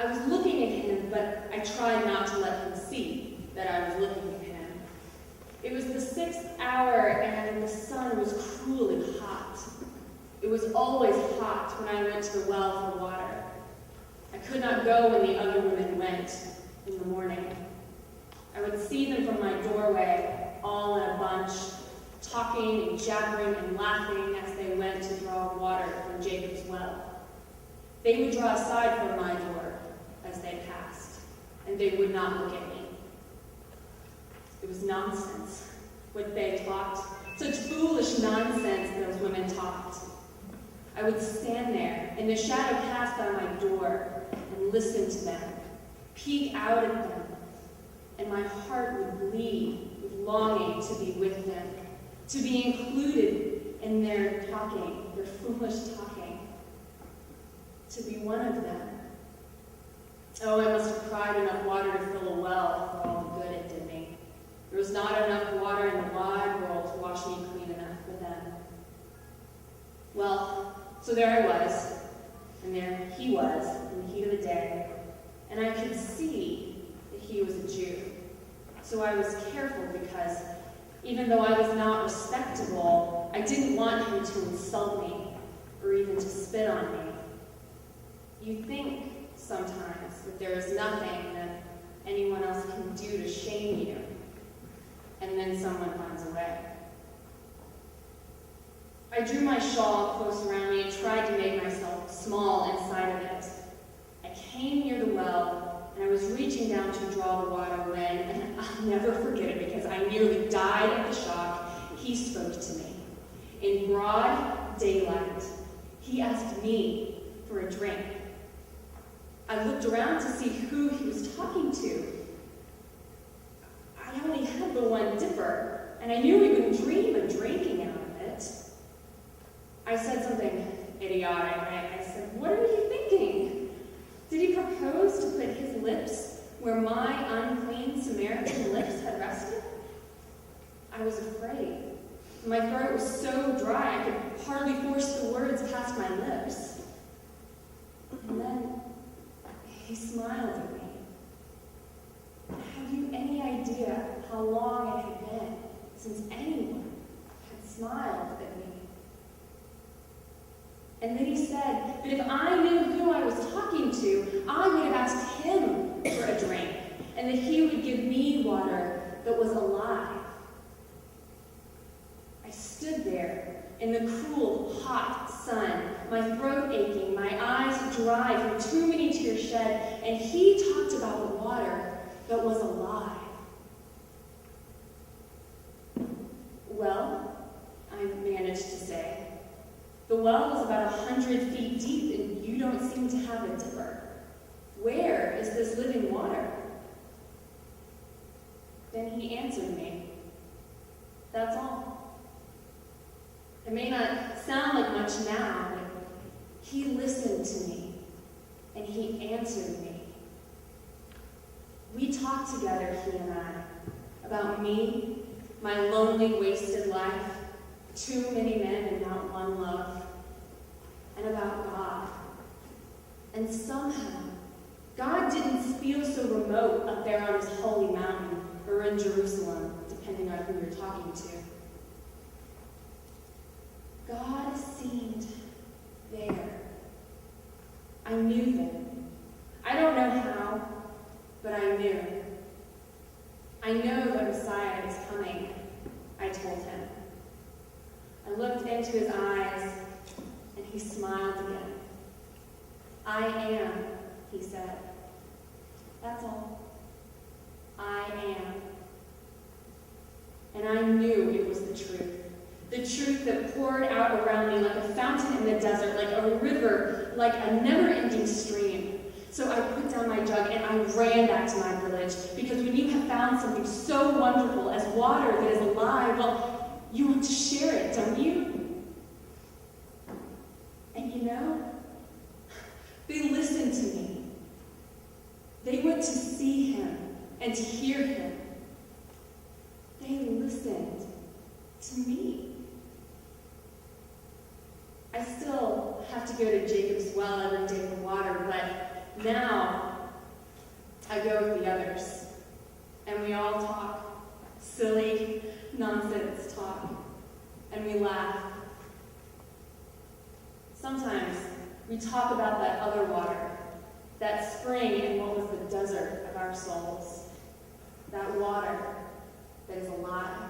I was looking at him, but I tried not to let him see that I was looking at him. It was the 6th hour, and the sun was cruelly hot. It was always hot when I went to the well for water. I could not go when the other women went in the morning. I would see them from my doorway, all in a bunch, talking and jabbering and laughing as they went to draw water from Jacob's well. They would draw aside from my door as they passed, and they would not look at me. It was nonsense, what they talked. Such foolish nonsense those women talked. I would stand there in the shadow cast by my door and listen to them, peek out at them, and my heart would bleed with longing to be with them, to be included in their talking, their foolish talking, to be one of them. Oh, I must have cried enough water to fill a well for all the good it did me. There was not enough water in the wide world to wash me clean enough for them. Well, so there I was, and there he was in the heat of the day, and I could see that he was a Jew. So I was careful because even though I was not respectable, I didn't want him to insult me or even to spit on me. You think sometimes that there is nothing that anyone else can do to shame you, and then someone finds a way. I drew my shawl close around me and tried to make myself small inside of it. I came near the well, and I was reaching down to draw the water when, and I'll never forget it because I nearly died of the shock, he spoke to me. In broad daylight, he asked me for a drink. I looked around to see who he was talking to. I only had the one dipper, and I knew he wouldn't dream of drinking out of it. I said something idiotic. I said, "What are you thinking? Did he propose to put his lips where my unclean Samaritan lips had rested?" I was afraid. My throat was so dry I could hardly force the words past my lips. And then he smiled at me. Have you any idea how long it had been since anyone had smiled at me? And then he said that if I knew who I was talking to, I would have asked him for a drink, and that he would give me water that was alive. I stood there in the cruel, hot sun, my throat aching, my eyes dry from too many tears shed, and he talked about the water that was alive. "Well," I managed to say, "the well is about 100 feet deep, and you don't seem to have a dipper. Where is this living water?" Then he answered me, "That's all." It may not sound like much now, but he listened to me, and he answered me. We talked together, he and I, about me, my lonely, wasted life, too many men and not one love, and about God. And somehow, God didn't feel so remote up there on his holy mountain, or in Jerusalem, depending on who you're talking to. God seemed there. I knew them. I don't know how, but I knew. I know the Messiah is coming, I told him. I looked into his eyes, and he smiled again. "I am," he said. "That's all. I am." And I knew it was the truth. The truth that poured out around me like a fountain in the desert, like a river, like a never-ending stream. So I put down my jug and I ran back to my village, because when you have found something so wonderful as water that is alive, well, you want to share it, don't you? And you know, they listened to me. They went to see him and to hear him. They listened to me. I still have to go to Jacob's well every day for water, but now I go with the others, and we all talk, silly, nonsense talk, and we laugh. Sometimes we talk about that other water, that spring in what was the desert of our souls, that water that is alive.